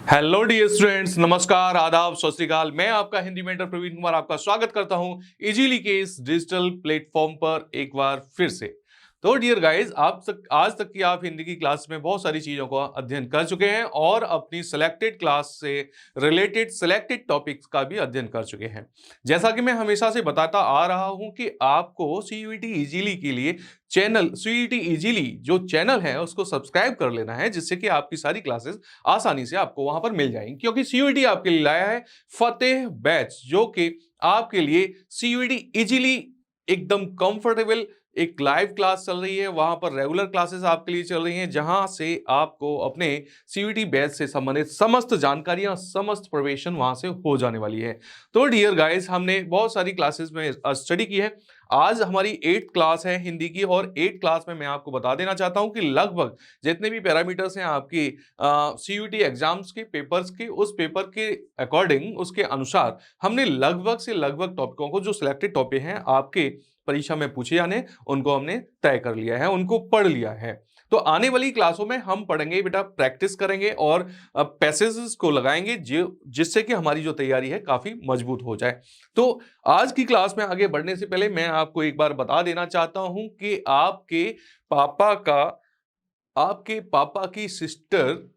Hello dear students, नमस्कार, आदाब, सत श्री अकाल। मैं आपका हिंदी मेंटर प्रवीण कुमार आपका स्वागत करता हूं इजीली के इस डिजिटल प्लेटफॉर्म पर एक बार फिर से। तो डियर गाइस, आज तक की आप हिंदी की क्लास में बहुत सारी चीजों का अध्ययन कर चुके हैं और अपनी सिलेक्टेड क्लास से रिलेटेड सिलेक्टेड टॉपिक्स का भी अध्ययन कर चुके हैं। जैसा कि मैं हमेशा से बताता आ रहा हूं कि आपको सीयूईटी इजीली के लिए चैनल सीयूईटी इजीली जो चैनल है उसको सब्सक्राइब कर लेना है, जिससे कि आपकी सारी क्लासेस आसानी से आपको वहां पर मिल जाएंगी। क्योंकि सीयूईटी आपके लिए लाया है फतेह बैच, जो कि आपके लिए सीयूईटी इजीली एकदम कंफर्टेबल एक लाइव क्लास चल रही है। वहां पर रेगुलर क्लासेस आपके लिए चल रही हैं, जहां से आपको अपने सीयूईटी बैच से संबंधित समस्त जानकारियां, समस्त प्रिपरेशन वहां से हो जाने वाली है। तो डियर गाइस, हमने बहुत सारी क्लासेस में स्टडी की है। आज हमारी 8th क्लास है हिंदी की, और 8th क्लास में मैं आपको बता देना चाहता हूं कि लगभग जितने भी पैरामीटर्स हैं आपकी सीयूईटी एग्जाम्स के पेपर्स के, उस पेपर के अकॉर्डिंग, उसके अनुसार हमने लगभग से लगभग टॉपिकों को, जो सिलेक्टेड टॉपिक हैं आपके परीक्षा में पूछे जाने, उनको हमने तय कर लिया है, उनको पढ़ लिया है। तो आने वाली क्लासों में हम पढ़ेंगे बेटा, प्रैक्टिस करेंगे और पैसेजेस को लगाएंगे, जिससे कि हमारी जो तैयारी है काफी मजबूत हो जाए। तो आज की क्लास में आगे बढ़ने से पहले मैं आपको एक बार बता देना चाहता हूं कि आपके पापा की सिस्टर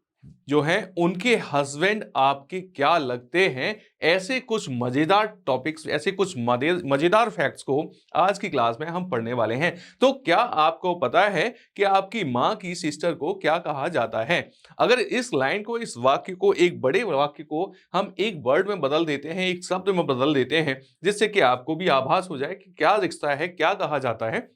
जो हैं, उनके हस्बैंड आपके क्या लगते हैं। ऐसे कुछ मजेदार टॉपिक्स, ऐसे कुछ मजेदार फैक्ट्स को आज की क्लास में हम पढ़ने वाले हैं। तो क्या आपको पता है कि आपकी मां की सिस्टर को क्या कहा जाता है? अगर इस लाइन को, इस वाक्य को, एक बड़े वाक्य को हम एक वर्ड में बदल देते हैं, एक शब्द में बदल देते हैं, जिससे कि आपको भी आभास हो जाए कि क्या रिश्ता है, क्या कहा जाता है,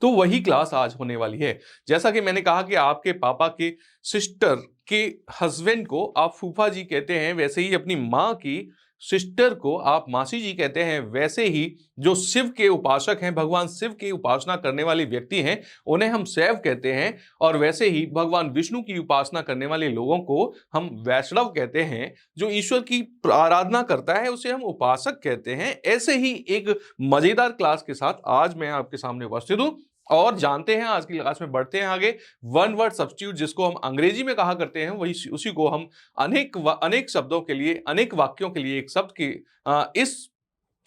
तो वही क्लास आज होने वाली है। जैसा कि मैंने कहा कि आपके पापा के सिस्टर के हस्बैंड को आप फूफा जी कहते हैं, वैसे ही अपनी मां की सिस्टर को आप मासी जी कहते हैं। वैसे ही जो शिव के उपासक हैं, भगवान शिव की उपासना करने वाले व्यक्ति हैं, उन्हें हम शैव कहते हैं। और वैसे ही भगवान विष्णु की उपासना करने वाले लोगों को हम वैष्णव कहते हैं। जो ईश्वर की आराधना करता है उसे हम उपासक कहते हैं। ऐसे ही एक मजेदार क्लास के साथ आज मैं आपके सामने उपस्थित हूं, और जानते हैं आज की क्लास में बढ़ते हैं आगे। वन वर्ड सब्स्टिट्यूट, जिसको हम अंग्रेजी में कहा करते हैं, वही उसी को हम अनेक शब्दों के लिए, अनेक वाक्यों के लिए एक शब्द की इस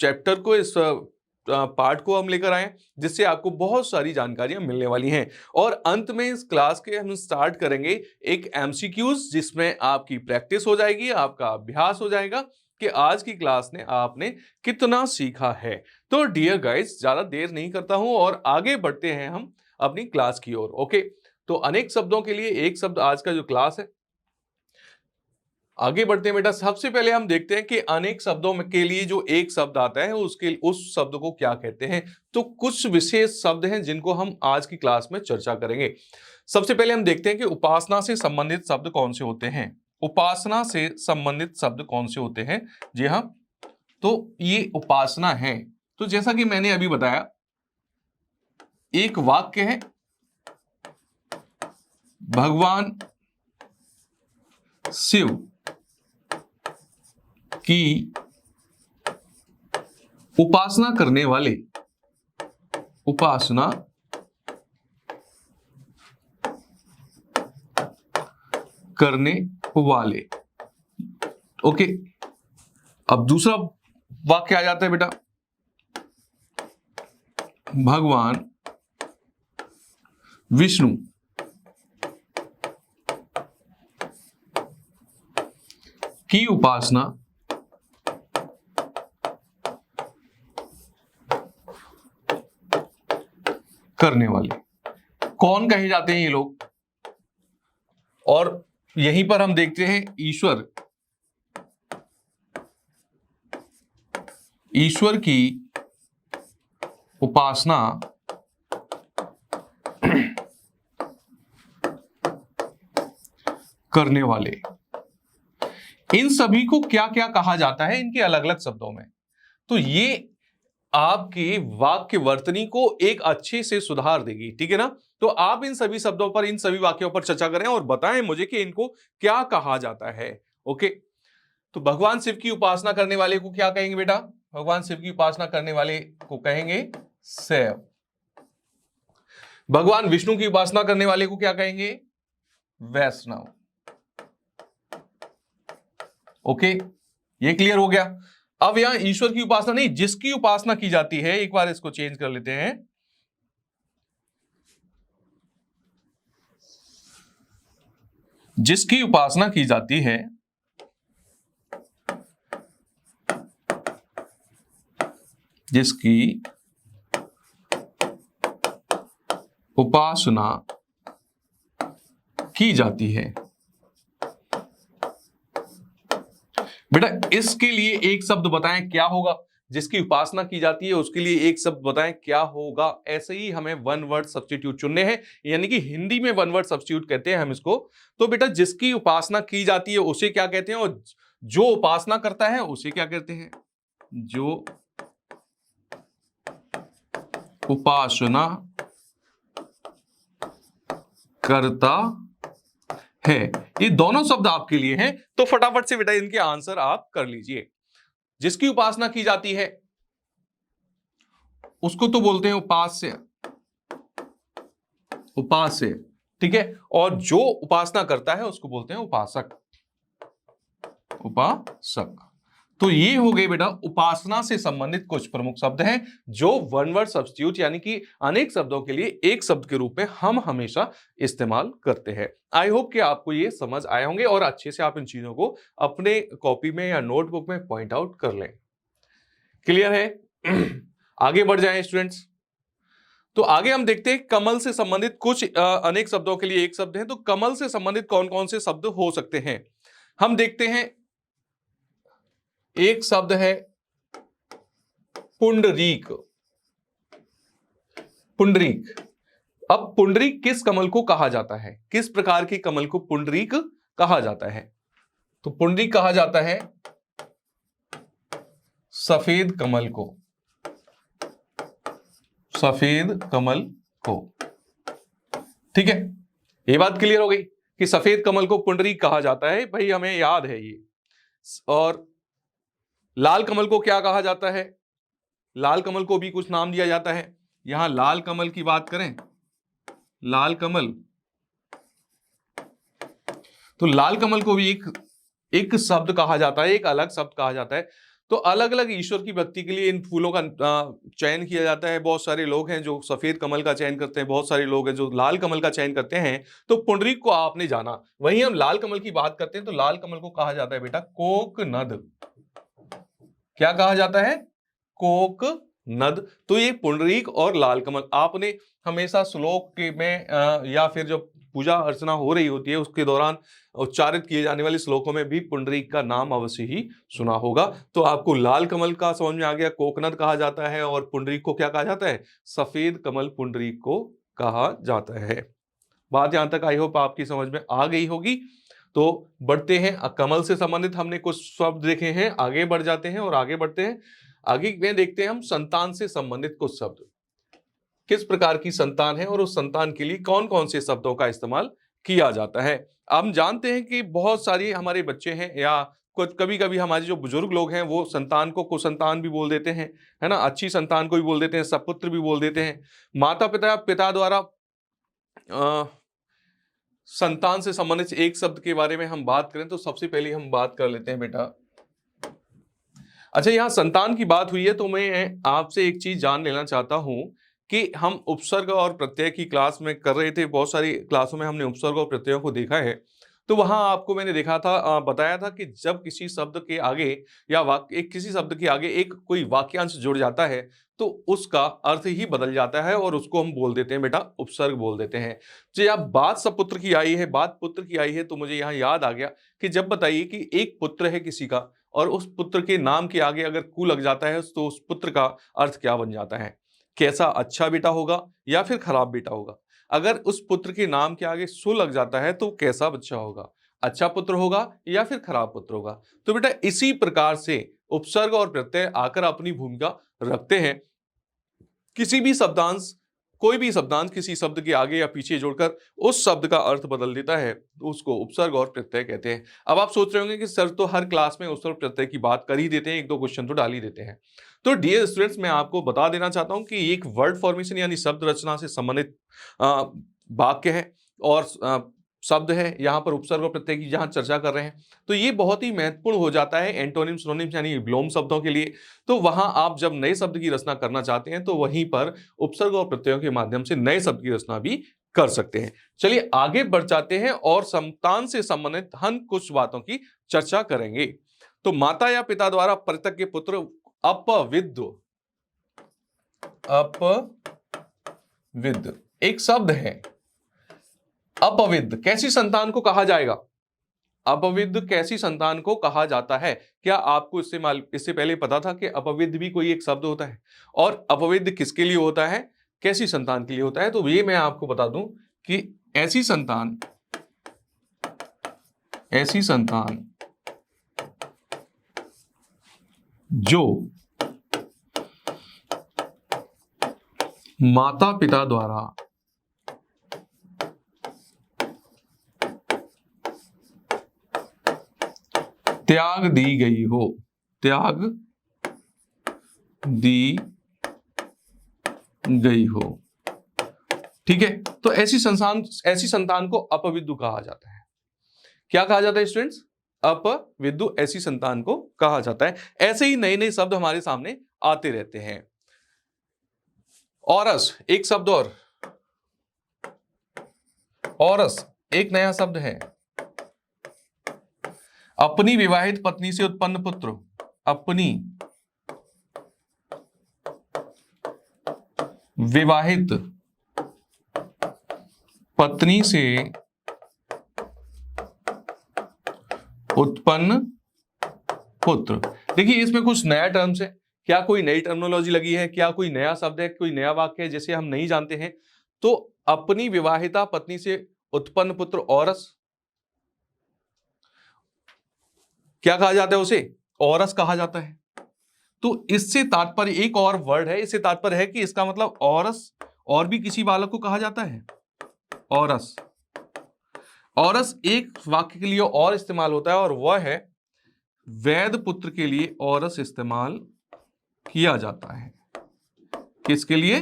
चैप्टर को, इस पार्ट को हम लेकर आए, जिससे आपको बहुत सारी जानकारियां मिलने वाली हैं। और अंत में इस क्लास के हम स्टार्ट करेंगे एक एमसीक्यूज, जिसमें आपकी प्रैक्टिस हो जाएगी, आपका अभ्यास हो जाएगा कि आज की क्लास ने आपने कितना सीखा है। तो डियर गाइस, ज्यादा देर नहीं करता हूं और आगे बढ़ते हैं हम अपनी क्लास की ओर। ओके, तो अनेक शब्दों के लिए एक शब्द आज का जो क्लास है। आगे बढ़ते हैं बेटा, सबसे पहले हम देखते हैं कि अनेक शब्दों के लिए जो एक शब्द आता है उस शब्द को क्या कहते हैं। तो कुछ विशेष शब्द हैं जिनको हम आज की क्लास में चर्चा करेंगे। सबसे पहले हम देखते हैं कि उपासना से संबंधित शब्द कौन से होते हैं। उपासना से संबंधित शब्द कौन से होते हैं? जी हाँ, तो ये उपासना है। तो जैसा कि मैंने अभी बताया, एक वाक्य है, भगवान शिव की उपासना करने वाले ओके। अब दूसरा वाक्य आ जाता है बेटा, भगवान विष्णु की उपासना करने वाले। कौन कहे जाते हैं ये लोग? और यहीं पर हम देखते हैं ईश्वर की उपासना करने वाले। इन सभी को क्या क्या कहा जाता है इनके अलग अलग शब्दों में? तो ये आपके वाक्य वर्तनी को एक अच्छे से सुधार देगी, ठीक है ना। तो आप इन सभी शब्दों पर, इन सभी वाक्यों पर चर्चा करें और बताएं मुझे कि इनको क्या कहा जाता है। ओके, तो भगवान शिव की उपासना करने वाले को क्या कहेंगे बेटा? भगवान शिव की उपासना करने वाले को कहेंगे शैव। भगवान विष्णु की उपासना करने वाले को क्या कहेंगे? वैष्णव। ओके, ये क्लियर हो गया। अब यहां ईश्वर की उपासना नहीं, जिसकी उपासना की जाती है, एक बार इसको चेंज कर लेते हैं। जिसकी उपासना की जाती है, जिसकी उपासना की जाती है। बेटा इसके लिए एक शब्द बताएं क्या होगा, जिसकी उपासना की जाती है उसके लिए एक शब्द बताएं क्या होगा। ऐसे ही हमें वन वर्ड सब्स्टिट्यूट चुनने हैं, यानी कि हिंदी में वन वर्ड सब्स्टिट्यूट कहते हैं हम इसको। तो बेटा जिसकी उपासना की जाती है उसे क्या कहते हैं, और जो उपासना करता है उसे क्या कहते हैं, जो उपासना करता है। ये दोनों शब्द आपके लिए हैं, तो फटाफट से बेटा इनके आंसर आप कर लीजिए। जिसकी उपासना की जाती है उसको तो बोलते हैं उपास्य, उपास्य, ठीक है। और जो उपासना करता है उसको बोलते हैं उपासक, उपासक। तो ये हो गए बेटा उपासना से संबंधित कुछ प्रमुख शब्द हैं जो वन वर्ड सब्स्टिट्यूट यानी कि अनेक शब्दों के लिए एक शब्द के रूप में हम हमेशा इस्तेमाल करते हैं। आई होप कि आपको ये समझ आए होंगे और अच्छे से आप इन चीजों को अपने कॉपी में या नोटबुक में पॉइंट आउट कर लें। क्लियर है? आगे बढ़ जाएं स्टूडेंट्स। तो आगे हम देखते हैं कमल से संबंधित कुछ अनेक शब्दों के लिए एक शब्द है। तो कमल से संबंधित कौन कौन से शब्द हो सकते हैं, हम देखते हैं। एक शब्द है पुंडरीक, पुंडरीक। अब पुंडरीक किस कमल को कहा जाता है, किस प्रकार के कमल को पुंडरीक कहा जाता है? तो पुंडरीक कहा जाता है सफेद कमल को, सफेद कमल को, ठीक है। ये बात क्लियर हो गई कि सफेद कमल को पुंडरीक कहा जाता है, भाई हमें याद है ये। और लाल कमल को क्या कहा जाता है, लाल कमल को भी कुछ नाम दिया जाता है। यहां लाल कमल की बात करें, लाल कमल, तो लाल कमल को भी एक शब्द कहा जाता है, एक अलग शब्द कहा जाता है। तो अलग अलग ईश्वर की भक्ति के लिए इन फूलों का चयन किया जाता है। बहुत सारे लोग हैं जो सफेद कमल का चयन करते हैं, बहुत सारे लोग हैं जो लाल कमल का चयन करते हैं। तो पुंडरीक को आपने जाना। वहीं हम लाल कमल की बात करते हैं तो लाल कमल को कहा जाता है बेटा कोकनद। क्या कहा जाता है? कोकनद। तो ये पुंडरीक और लाल कमल आपने हमेशा श्लोक के में या फिर जो पूजा अर्चना हो रही होती है उसके दौरान उच्चारित किए जाने वाले श्लोकों में भी पुंडरीक का नाम अवश्य ही सुना होगा। तो आपको लाल कमल का समझ में आ गया, कोकनद कहा जाता है, और पुंडरीक को क्या कहा जाता है? सफेद कमल पुंडरीक को कहा जाता है। बात यहां तक आई होप आपकी समझ में आ गई होगी। तो बढ़ते हैं, कमल से संबंधित हमने कुछ शब्द देखे हैं, आगे बढ़ जाते हैं और आगे बढ़ते हैं। आगे में देखते हैं हम संतान से संबंधित कुछ शब्द, किस प्रकार की संतान है और उस संतान के लिए कौन कौन से शब्दों का इस्तेमाल किया जाता है। हम जानते हैं कि बहुत सारी हमारे बच्चे हैं या कुछ कभी कभी हमारे जो बुजुर्ग लोग हैं वो संतान को कुसंतान भी बोल देते हैं, है ना। अच्छी संतान को भी बोल देते हैं, सपुत्र भी बोल देते हैं। माता पिता द्वारा संतान से संबंधित एक शब्द के बारे में हम बात करें तो सबसे पहले हम बात कर लेते हैं बेटा। अच्छा, यहां संतान की बात हुई है तो मैं आपसे एक चीज जान लेना चाहता हूं कि हम उपसर्ग और प्रत्यय की क्लास में कर रहे थे, बहुत सारी क्लासों में हमने उपसर्ग और प्रत्ययों को देखा है। तो वहां आपको मैंने देखा था, बताया था कि जब किसी शब्द के आगे या किसी शब्द के आगे एक कोई वाक्यांश जुड़ जाता है तो उसका अर्थ ही बदल जाता है और उसको हम बोल देते हैं बेटा उपसर्ग बोल देते हैं। जो यहाँ बात सपुत्र की आई है, बात पुत्र की आई है, तो मुझे यहाँ याद आ गया कि जब बताइए कि एक पुत्र है किसी का और उस पुत्र के नाम के आगे अगर कु लग जाता है तो उस पुत्र का अर्थ क्या बन जाता है? कैसा अच्छा बेटा होगा या फिर खराब बेटा होगा? अगर उस पुत्र के नाम के आगे सु लग जाता है तो कैसा बच्चा होगा? अच्छा पुत्र होगा या फिर खराब पुत्र होगा? तो बेटा इसी प्रकार से उपसर्ग और प्रत्यय आकर अपनी भूमिका रखते हैं। किसी भी शब्दांश, कोई भी शब्दांश किसी शब्द के आगे या पीछे जोड़कर उस शब्द का अर्थ बदल देता है तो उसको उपसर्ग और प्रत्यय कहते हैं। अब आप सोच रहे होंगे कि सर तो हर क्लास में उपसर्ग प्रत्यय की बात कर ही देते हैं, एक दो क्वेश्चन तो डाल ही देते हैं। तो डियर स्टूडेंट्स, मैं आपको बता देना चाहता हूं कि एक वर्ड फॉर्मेशन यानी शब्द रचना से संबंधित वाक्य है और शब्द है, यहाँ पर उपसर्ग और प्रत्यय की जहाँ चर्चा कर रहे हैं, तो ये बहुत ही महत्वपूर्ण हो जाता है एंटोनिम सिनोनिम्स यानी विलोम शब्दों के लिए। तो वहाँ आप जब नए शब्द की रचना करना चाहते हैं तो वहीं पर उपसर्ग और प्रत्ययों के माध्यम से नए शब्द की रचना भी कर सकते हैं। चलिए आगे बढ़ जाते हैं और संतान से संबंधित हम कुछ बातों की चर्चा करेंगे। तो माता या पिता द्वारा परित्यक्त पुत्र अपविद्ध, अपविद्ध एक शब्द है। अपविद्ध कैसी संतान को कहा जाएगा? अपविद्ध कैसी संतान को कहा जाता है? क्या आपको इससे पहले पता था कि अपविद्ध भी कोई एक शब्द होता है? और अपविद्ध किसके लिए होता है, कैसी संतान के लिए होता है? तो ये मैं आपको बता दूं कि ऐसी संतान जो माता पिता द्वारा त्याग दी गई हो, त्याग दी गई हो, ठीक है। तो ऐसी संतान को अपविद्ध कहा जाता है। क्या कहा जाता है स्टूडेंट्स? अपविद्ध ऐसी संतान को कहा जाता है। ऐसे ही नए नए शब्द हमारे सामने आते रहते हैं। औरस एक शब्द और, औरस एक नया शब्द है। अपनी विवाहित पत्नी से उत्पन्न पुत्र, अपनी विवाहित पत्नी से उत्पन्न पुत्र। देखिए इसमें कुछ नया टर्म्स है। क्या कोई नई टर्मिनोलॉजी लगी है? क्या कोई नया शब्द है? कोई नया वाक्य है जिसे हम नहीं जानते हैं? तो अपनी विवाहिता पत्नी से उत्पन्न पुत्र औरस, क्या कहा जाता है उसे? औरस कहा जाता है। तो इससे तात्पर्य एक और वर्ड है, इससे तात्पर्य है कि इसका मतलब औरस और भी किसी बालक को कहा जाता है। औरस, औरस एक वाक्य के लिए और इस्तेमाल होता है और वह है वैध पुत्र के लिए औरस इस्तेमाल किया जाता है। किसके लिए?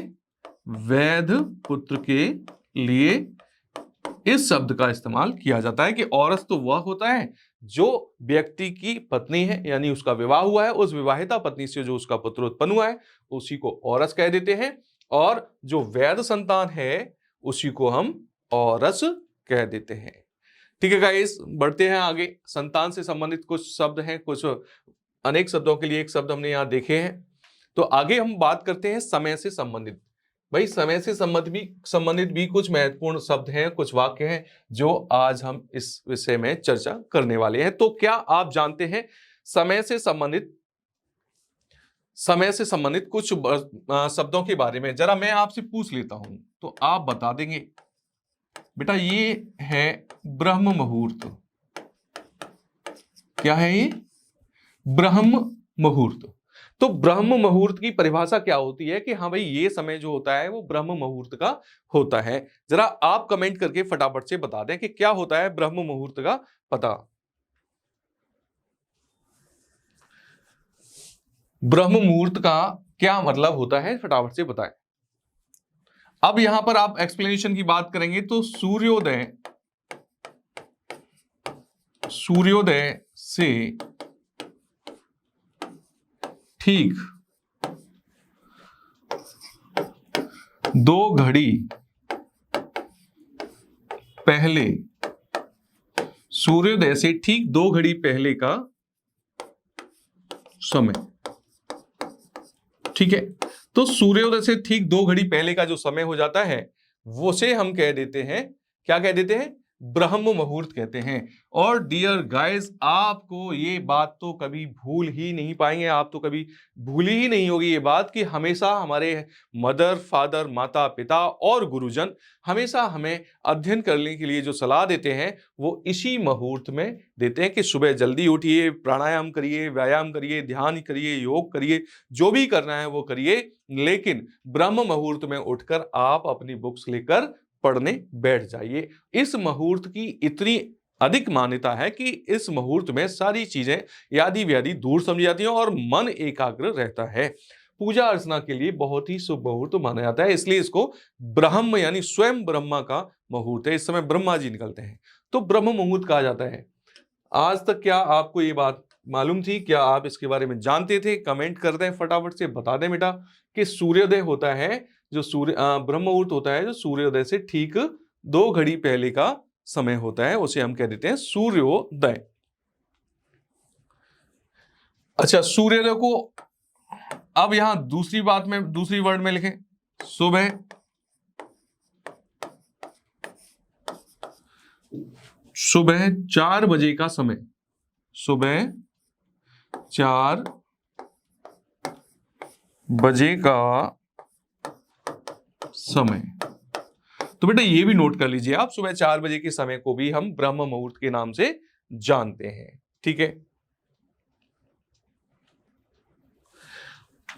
वैध पुत्र के लिए इस शब्द का इस्तेमाल किया जाता है कि औरस तो वह होता है जो व्यक्ति की पत्नी है, यानी उसका विवाह हुआ है, उस विवाहिता पत्नी से जो उसका पुत्र उत्पन्न हुआ है उसी को औरस कह देते हैं, और जो वैध संतान है उसी को हम औरस कह देते हैं। ठीक है गाइस, बढ़ते हैं आगे। संतान से संबंधित कुछ शब्द हैं, कुछ अनेक शब्दों के लिए एक शब्द हमने यहां देखे हैं। तो आगे हम बात करते हैं समय से संबंधित। भाई समय से संबंधित भी कुछ महत्वपूर्ण शब्द हैं, कुछ वाक्य हैं जो आज हम इस विषय में चर्चा करने वाले हैं। तो क्या आप जानते हैं समय से संबंधित कुछ शब्दों के बारे में? जरा मैं आपसे पूछ लेता हूं तो आप बता देंगे। बेटा ये है ब्रह्म मुहूर्त। क्या है ये? ब्रह्म मुहूर्त। तो ब्रह्म मुहूर्त की परिभाषा क्या होती है कि हाँ भाई ये समय जो होता है वो ब्रह्म मुहूर्त का होता है। जरा आप कमेंट करके फटाफट से बता दें कि क्या होता है ब्रह्म मुहूर्त का पता। ब्रह्म मुहूर्त का क्या मतलब होता है, फटाफट से बताएं। अब यहां पर आप एक्सप्लेनेशन की बात करेंगे तो सूर्योदय से ठीक 2 घड़ी पहले, सूर्योदय से ठीक 2 घड़ी पहले का समय, ठीक है। तो सूर्योदय से ठीक 2 घड़ी पहले का जो समय हो जाता है वो से हम कह देते हैं, क्या कह देते हैं? ब्रह्म मुहूर्त कहते हैं। और डियर गाइस, आपको ये बात तो कभी भूल ही नहीं पाएंगे, आप तो कभी भूली ही नहीं होगी ये बात कि हमेशा हमारे मदर फादर, माता पिता और गुरुजन हमेशा हमें अध्ययन करने के लिए जो सलाह देते हैं वो इसी मुहूर्त में देते हैं कि सुबह जल्दी उठिए, प्राणायाम करिए, व्यायाम करिए, ध्यान करिए, योग करिए, जो भी करना है वो करिए, लेकिन ब्रह्म मुहूर्त में उठकर आप अपनी बुक्स लेकर पढ़ने बैठ जाइए। इस मुहूर्त की इतनी अधिक मान्यता है कि इस मुहूर्त में सारी चीजें यादी व्यादी दूर समझी जाती हैं और मन एकाग्र रहता है। पूजा अर्चना के लिए बहुत ही शुभ मुहूर्त माना जाता है, इसलिए इसको ब्रह्म यानी स्वयं ब्रह्मा का मुहूर्त है। इस समय ब्रह्मा जी निकलते हैं तो ब्रह्म मुहूर्त कहा जाता है। आज तक क्या आपको ये बात मालूम थी? क्या आप इसके बारे में जानते थे? कमेंट कर दें, फटाफट से बता दें बेटा कि सूर्योदय होता है जो ब्रह्म मुहूर्त होता है जो सूर्योदय से ठीक 2 घड़ी पहले का समय होता है, उसे हम कह देते हैं सूर्योदय। अच्छा, सूर्योदय को अब यहां दूसरी बात में, दूसरी वर्ड में लिखें, सुबह 4 बजे का समय, सुबह 4 बजे का समय। तो बेटा ये भी नोट कर लीजिए आप, सुबह 4 बजे के समय को भी हम ब्रह्म मुहूर्त के नाम से जानते हैं। ठीक है,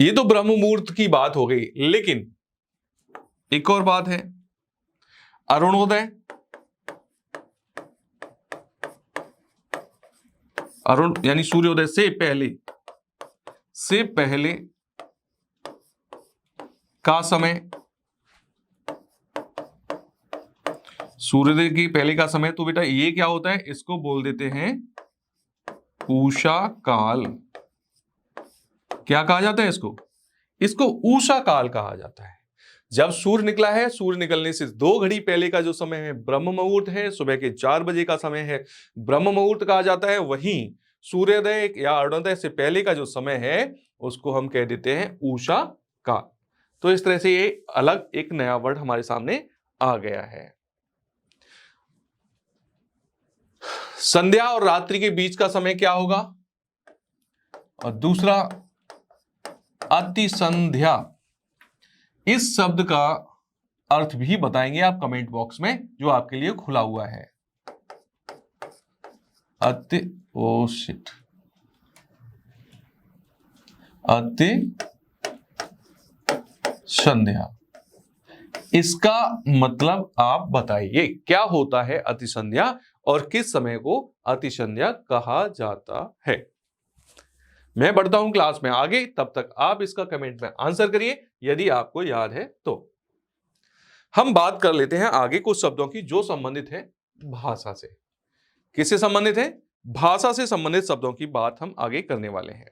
ये तो ब्रह्म मुहूर्त की बात हो गई, लेकिन एक और बात है, अरुणोदय। अरुण यानी सूर्योदय से पहले का समय, सूर्योदय की पहले का समय। तो बेटा ये क्या होता है, इसको बोल देते हैं उषा काल। क्या कहा जाता है इसको? इसको उषा काल कहा जाता है। जब सूर्य निकला है, सूर्य निकलने से 2 घड़ी पहले का जो समय है ब्रह्म मुहूर्त है, सुबह के 4 बजे का समय है ब्रह्म मुहूर्त कहा जाता है। वहीं सूर्योदय या अरुणोदय से पहले का जो समय है उसको हम कह देते हैं उषा काल। तो इस तरह से ये अलग एक नया वर्ड हमारे सामने आ गया है। संध्या और रात्रि के बीच का समय क्या होगा? और दूसरा अति संध्या। इस शब्द का अर्थ भी बताएंगे आप कमेंट बॉक्स में, जो आपके लिए खुला हुआ है। अति संध्या, इसका मतलब आप बताइए क्या होता है अति संध्या और किस समय को अति संध्या कहा जाता है। मैं बढ़ता हूं क्लास में आगे, तब तक आप इसका कमेंट में आंसर करिए यदि आपको याद है तो। हम बात कर लेते हैं आगे कुछ शब्दों की जो संबंधित है भाषा से। किससे संबंधित है? भाषा से संबंधित शब्दों की बात हम आगे करने वाले हैं।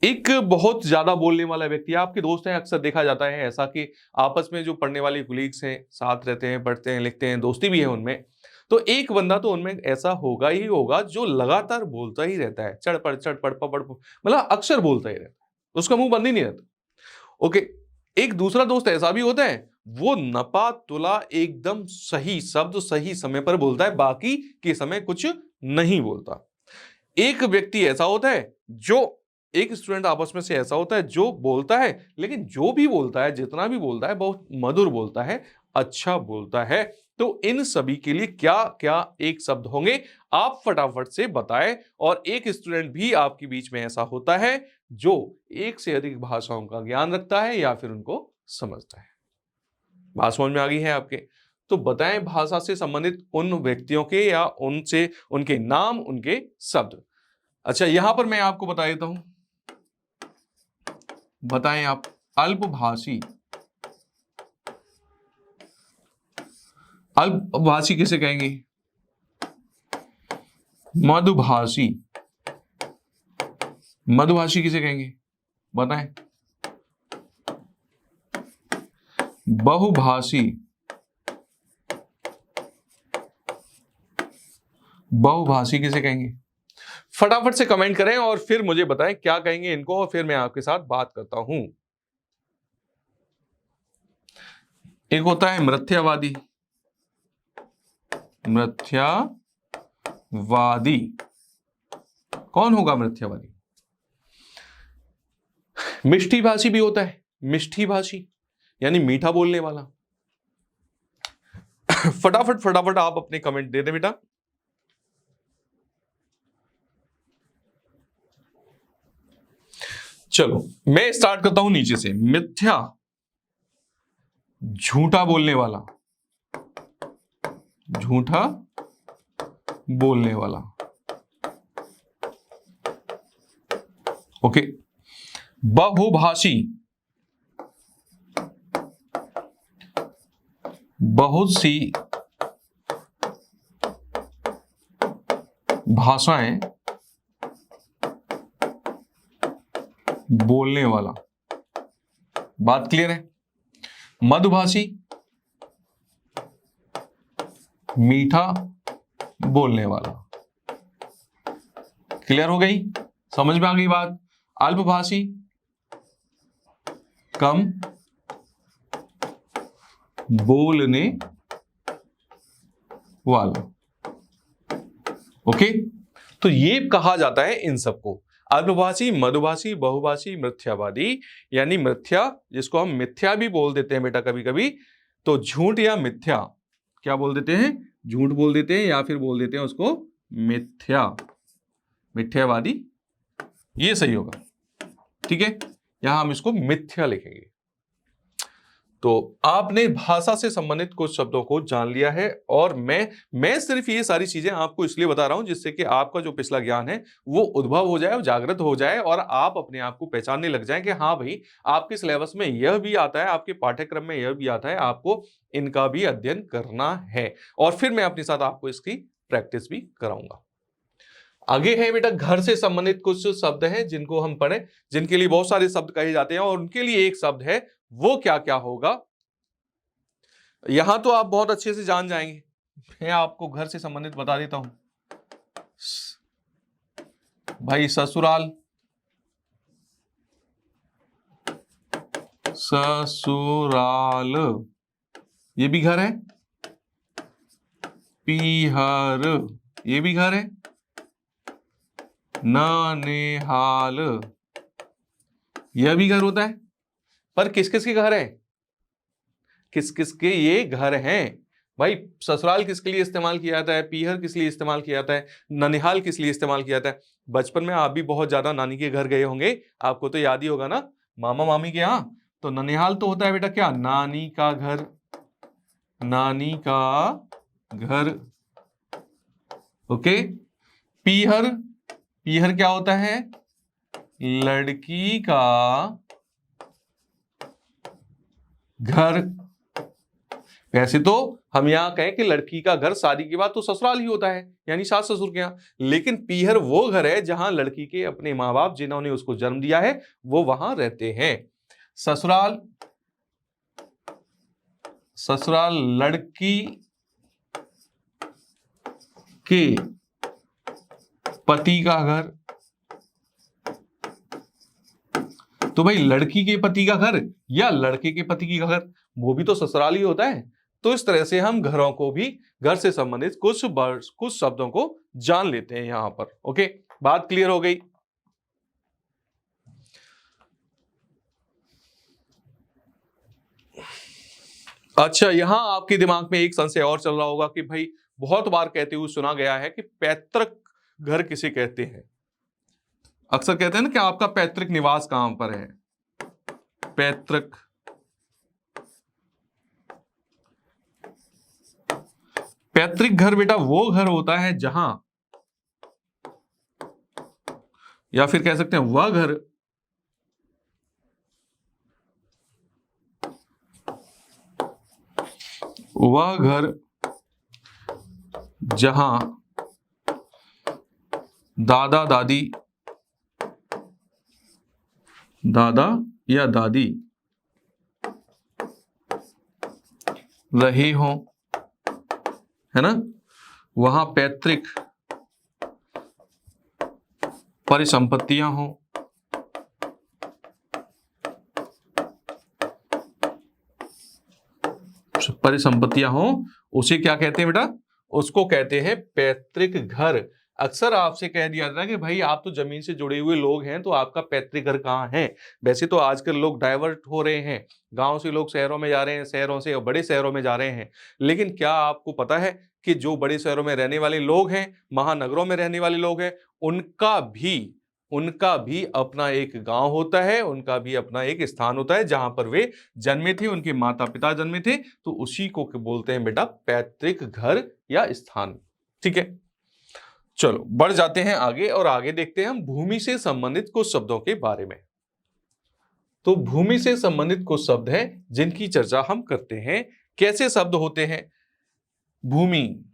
एक बहुत ज्यादा बोलने वाला व्यक्ति, आपके दोस्त हैं, अक्सर देखा जाता है ऐसा कि आपस में जो पढ़ने वाले कुलीग्स हैं, साथ रहते हैं, पढ़ते हैं, लिखते हैं, दोस्ती भी है उनमें, तो एक बंदा तो उनमें ऐसा होगा ही होगा जो लगातार बोलता ही रहता है, चढ़ पढ़ पढ़, मतलब अक्सर बोलता ही रहता है, उसका मुंह बंद ही नहीं रहता। ओके, एक दूसरा दोस्त ऐसा भी होता है, वो नपा तुला एकदम सही शब्द सही समय पर बोलता है, बाकी के समय कुछ नहीं बोलता। एक व्यक्ति ऐसा होता है, जो एक स्टूडेंट आपस में से ऐसा होता है जो बोलता है, लेकिन जो भी बोलता है, जितना भी बोलता है, बहुत मधुर बोलता है, अच्छा बोलता है। तो इन सभी के लिए क्या क्या एक शब्द होंगे, आप फटाफट से बताएं। और एक स्टूडेंट भी आपके बीच में ऐसा होता है जो एक से अधिक भाषाओं का ज्ञान रखता है या फिर उनको समझता है। बात समझ में आ गई है आपके? तो बताएं भाषा से संबंधित उन व्यक्तियों के या उनसे उनके नाम, उनके शब्द। अच्छा, यहां पर मैं आपको बता देता हूं, बताएं आप। अल्पभाषी, अल्पभाषी किसे कहेंगे? मधुभाषी, मधुभाषी किसे कहेंगे? बताएं। बहुभाषी, बहुभाषी किसे कहेंगे? फटाफट से कमेंट करें और फिर मुझे बताएं क्या कहेंगे इनको, और फिर मैं आपके साथ बात करता हूं। एक होता है मिथ्यावादी, मिथ्यावादी कौन होगा मिथ्यावादी? मिष्ठी भाषी भी होता है, मिष्ठी भाषी यानी मीठा बोलने वाला। फटाफट फटाफट आप अपने कमेंट दे दें बेटा। चलो मैं स्टार्ट करता हूं नीचे से। मिथ्या, झूठा बोलने वाला, झूठा बोलने वाला। ओके, बहुभाषी, बहुत सी भाषाएं बोलने वाला। बात क्लियर है? मधुभाषी, मीठा बोलने वाला। क्लियर हो गई? समझ में आ गई बात? अल्पभाषी, कम बोलने वाला। ओके, तो ये कहा जाता है इन सबको अल्पभाषी, मधुभाषी, बहुभाषी, मिथ्यावादी। यानी मिथ्या, जिसको हम मिथ्या भी बोल देते हैं बेटा कभी कभी, तो झूठ या मिथ्या, क्या बोल देते हैं? झूठ बोल देते हैं, या फिर बोल देते हैं उसको मिथ्या, मिथ्यावादी, ये सही होगा। ठीक है, यहां हम इसको मिथ्या लिखेंगे। तो आपने भाषा से संबंधित कुछ शब्दों को जान लिया है, और मैं सिर्फ ये सारी चीजें आपको इसलिए बता रहा हूं जिससे कि आपका जो पिछला ज्ञान है वो उद्भव हो जाए, जागृत हो जाए, और आप अपने आप को पहचानने लग जाएं कि हाँ भाई, आपके सिलेबस में यह भी आता है, आपके पाठ्यक्रम में यह भी आता है, आपको इनका भी अध्ययन करना है। और फिर मैं अपने साथ आपको इसकी प्रैक्टिस भी कराऊंगा। आगे है बेटा, घर से संबंधित कुछ शब्द हैं जिनको हम पढ़ें, जिनके लिए बहुत सारे शब्द कहे जाते हैं, और उनके लिए एक शब्द है, वो क्या क्या होगा यहां तो आप बहुत अच्छे से जान जाएंगे। मैं आपको घर से संबंधित बता देता हूं भाई। ससुराल, ससुराल ये भी घर है। पीहर ये भी घर है। ननिहाल यह भी घर होता है। पर किस किस के घर है? किस किस के ये घर हैं भाई? ससुराल किसके लिए इस्तेमाल किया जाता है? पीहर किस लिए इस्तेमाल किया जाता है? ननिहाल किस लिए इस्तेमाल किया जाता है? बचपन में आप भी बहुत ज्यादा नानी के घर गए होंगे, आपको तो याद ही होगा ना, मामा मामी के यहाँ। तो ननिहाल तो होता है बेटा क्या? नानी का घर, नानी का घर। ओके। पीहर, पीहर क्या होता है? लड़की का घर। वैसे तो हम यहां कहें कि लड़की का घर शादी के बाद तो ससुराल ही होता है, यानी सास ससुर के यहाँ, लेकिन पीहर वो घर है जहां लड़की के अपने माँ बाप, जिन्होंने उसको जन्म दिया है, वो वहां रहते हैं। ससुराल, ससुराल लड़की के पति का घर। तो भाई लड़की के पति का घर या लड़के के पति का घर, वो भी तो ससुराल ही होता है। तो इस तरह से हम घरों को भी, घर से संबंधित कुछ शब्दों को जान लेते हैं यहां पर। ओके, बात क्लियर हो गई? अच्छा, यहां आपके दिमाग में एक संशय और चल रहा होगा कि भाई बहुत बार कहते हुए सुना गया है कि पैतृक घर किसे कहते हैं? अक्सर कहते हैं ना कि आपका पैतृक निवास कहां पर है? पैतृक, पैतृक घर बेटा वो घर होता है जहां, या फिर कह सकते हैं वह घर जहां दादा दादी, दादा या दादी रहे हों, है ना? वहां पैतृक परिसंपत्तियां हों। परिसंपत्तियां हों, उसे क्या कहते हैं बेटा? उसको कहते हैं पैतृक घर। अक्सर आपसे कह दिया जाता है कि भाई आप तो जमीन से जुड़े हुए लोग हैं, तो आपका पैतृक घर कहाँ है? वैसे तो आजकल लोग डाइवर्ट हो रहे हैं, गांव से लोग शहरों में जा रहे हैं, शहरों से बड़े शहरों में जा रहे हैं। लेकिन क्या आपको पता है कि जो बड़े शहरों में रहने वाले लोग हैं, महानगरों में रहने वाले लोग हैं, उनका भी अपना एक गांव होता है, उनका भी अपना एक स्थान होता है जहां पर वे जन्मे थे, उनके माता पिता जन्मे थे। तो उसी को बोलते हैं बेटा पैतृक घर या स्थान। ठीक है, चलो बढ़ जाते हैं आगे, और आगे देखते हैं हम भूमि से संबंधित कुछ शब्दों के बारे में। तो भूमि से संबंधित कुछ शब्द हैं जिनकी चर्चा हम करते हैं। कैसे शब्द होते हैं? भूमि।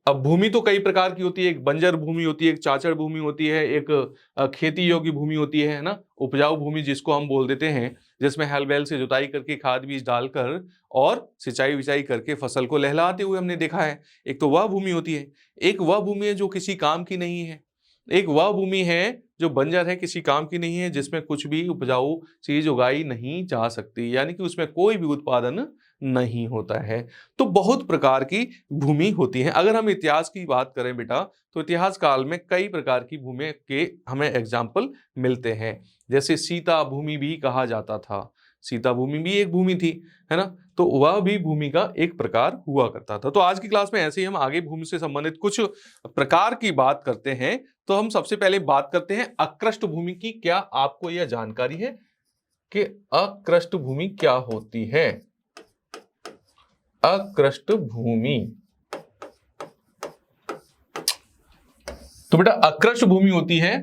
अब भूमि तो कई प्रकार की होती है, एक बंजर भूमि होती है, एक चाचड़ भूमि होती है, एक खेती योग्य भूमि होती है ना, उपजाऊ भूमि जिसको हम बोल देते हैं, जिसमें हल बैल से जुताई करके खाद बीज डालकर और सिंचाई विचाई करके फसल को लहलाते हुए हमने देखा है। एक तो वह भूमि होती है, एक वह भूमि है जो किसी काम की नहीं है, एक वह भूमि है जो बंजर है, किसी काम की नहीं है, जिसमें कुछ भी उपजाऊ चीज उगाई नहीं जा सकती, यानी कि उसमें कोई भी उत्पादन नहीं होता है। तो बहुत प्रकार की भूमि होती है। अगर हम इतिहास की बात करें बेटा, तो इतिहास काल में कई प्रकार की भूमि के हमें एग्जाम्पल मिलते हैं। जैसे सीता भूमि भी कहा जाता था, सीता भूमि भी एक भूमि थी, है ना, तो वह भी भूमि का एक प्रकार हुआ करता था। तो आज की क्लास में ऐसे ही हम आगे भूमि से संबंधित कुछ प्रकार की बात करते हैं। तो हम सबसे पहले बात करते हैं अकृष्ट भूमि की। क्या आपको यह जानकारी है कि अकृष्ट भूमि क्या होती है? अकृष्ट भूमि, तो बेटा अकृष्ट भूमि होती है,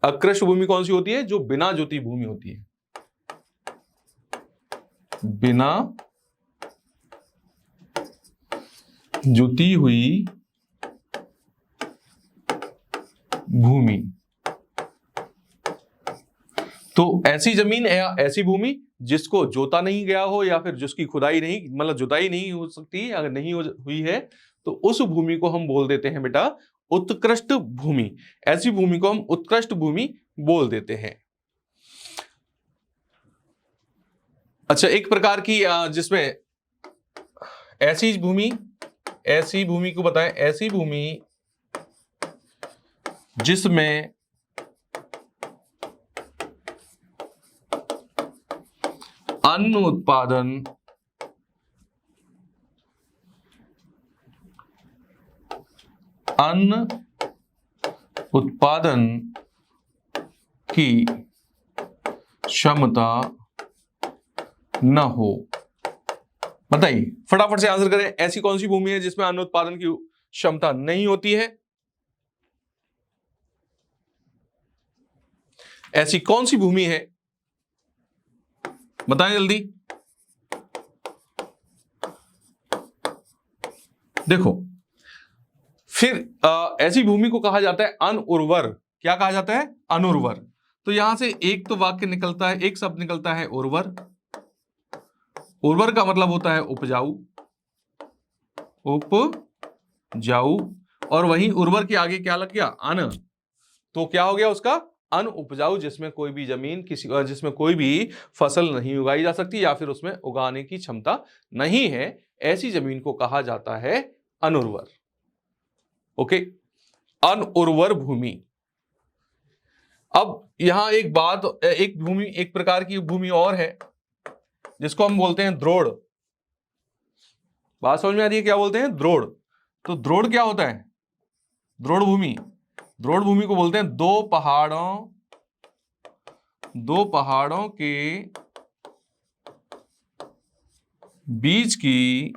अकृष्ट भूमि कौन सी होती है? जो बिना जुती भूमि होती है, बिना जुती हुई भूमि। तो ऐसी जमीन या ऐसी भूमि जिसको जोता नहीं गया हो, या फिर जिसकी खुदाई नहीं, मतलब जुताई नहीं हो सकती, अगर नहीं हुई है तो उस भूमि को हम बोल देते हैं बेटा उत्कृष्ट भूमि। ऐसी भूमि को हम उत्कृष्ट भूमि बोल देते हैं। अच्छा, एक प्रकार की जिसमें ऐसी भूमि को बताएं, ऐसी भूमि जिसमें अन्न उत्पादन की क्षमता न हो। बताइए, फटाफट से आंसर करें। ऐसी कौन सी भूमि है जिसमें अन्न उत्पादन की क्षमता नहीं होती है? ऐसी कौन सी भूमि है? बताएं जल्दी। देखो, फिर ऐसी भूमि को कहा जाता है अनुर्वर। क्या कहा जाता है? अनुर्वर। तो यहां से एक तो वाक्य निकलता है, एक शब्द निकलता है उर्वर। उर्वर का मतलब होता है उपजाऊ, उपजाऊ, और वहीं उर्वर के आगे क्या लग गया? अन। तो क्या हो गया उसका? अन उपजाऊ, जिसमें कोई भी जमीन जिसमें कोई भी फसल नहीं उगाई जा सकती, या फिर उसमें उगाने की क्षमता नहीं है, ऐसी जमीन को कहा जाता है अनुर्वर। ओके, अनुर्वर भूमि। अब यहां एक बात, एक प्रकार की भूमि और है जिसको हम बोलते हैं द्रोड़। बात समझ में आ रही है? क्या बोलते हैं? द्रोड़। तो द्रोड़ क्या होता है? द्रोड़ भूमि, द्रोड़ भूमि को बोलते हैं दो पहाड़ों के बीच की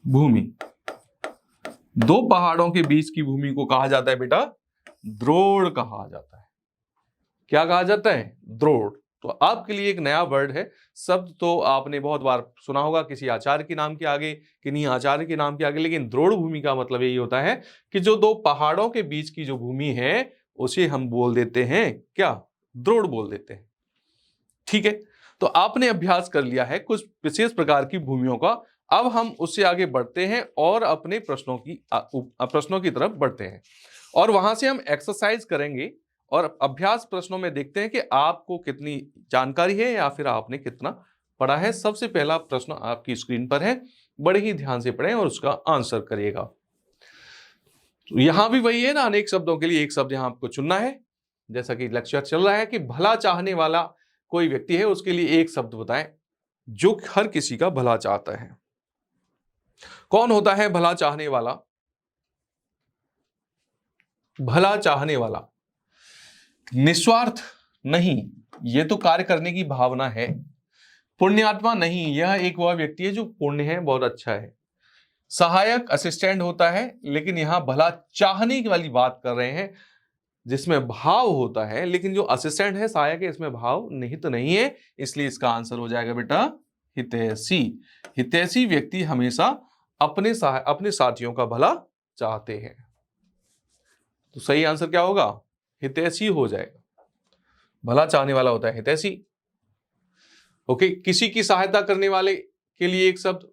भूमि। दो पहाड़ों के बीच की भूमि को कहा जाता है बेटा द्रोड़ कहा जाता है। क्या कहा जाता है? द्रोड़। तो आपके लिए एक नया वर्ड है, शब्द तो आपने बहुत बार सुना होगा किसी आचार्य के नाम के आगे, किन्हीं आचार्य के नाम के आगे, लेकिन द्रोड़ भूमि का मतलब यही होता है कि जो दो पहाड़ों के बीच की जो भूमि है उसे हम बोल देते हैं क्या? द्रोड़ बोल देते हैं। ठीक है, तो आपने अभ्यास कर लिया है कुछ विशेष प्रकार की भूमियों का। अब हम उससे आगे बढ़ते हैं और अपने प्रश्नों की तरफ बढ़ते हैं, और वहां से हम एक्सरसाइज करेंगे और अभ्यास प्रश्नों में देखते हैं कि आपको कितनी जानकारी है या फिर आपने कितना पढ़ा है। सबसे पहला प्रश्न आपकी स्क्रीन पर है, बड़े ही ध्यान से पढ़ें और उसका आंसर करिएगा। तो यहां भी वही है ना, अनेक शब्दों के लिए एक शब्द यहां आपको चुनना है। जैसा कि लेक्चर चल रहा है कि भला चाहने वाला कोई व्यक्ति है, उसके लिए एक शब्द बताएं जो हर किसी का भला चाहता है। कौन होता है भला चाहने वाला? भला चाहने वाला निस्वार्थ नहीं, यह तो कार्य करने की भावना है। पुण्यात्मा नहीं, यह एक वह व्यक्ति है जो पुण्य है, बहुत अच्छा है। सहायक असिस्टेंट होता है, लेकिन यहां भला चाहने की वाली बात कर रहे हैं। जिसमें भाव होता है, लेकिन जो असिस्टेंट है, सहायक है, इसमें भाव निहित नहीं है, इसलिए इसका आंसर हो जाएगा बेटा हितैषी। हितैषी व्यक्ति हमेशा अपने साथियों का भला चाहते हैं। तो सही आंसर क्या होगा? हितैषी हो जाएगा। भला चाहने वाला होता है हितैषी। ओके, किसी की सहायता करने वाले के लिए एक शब्द,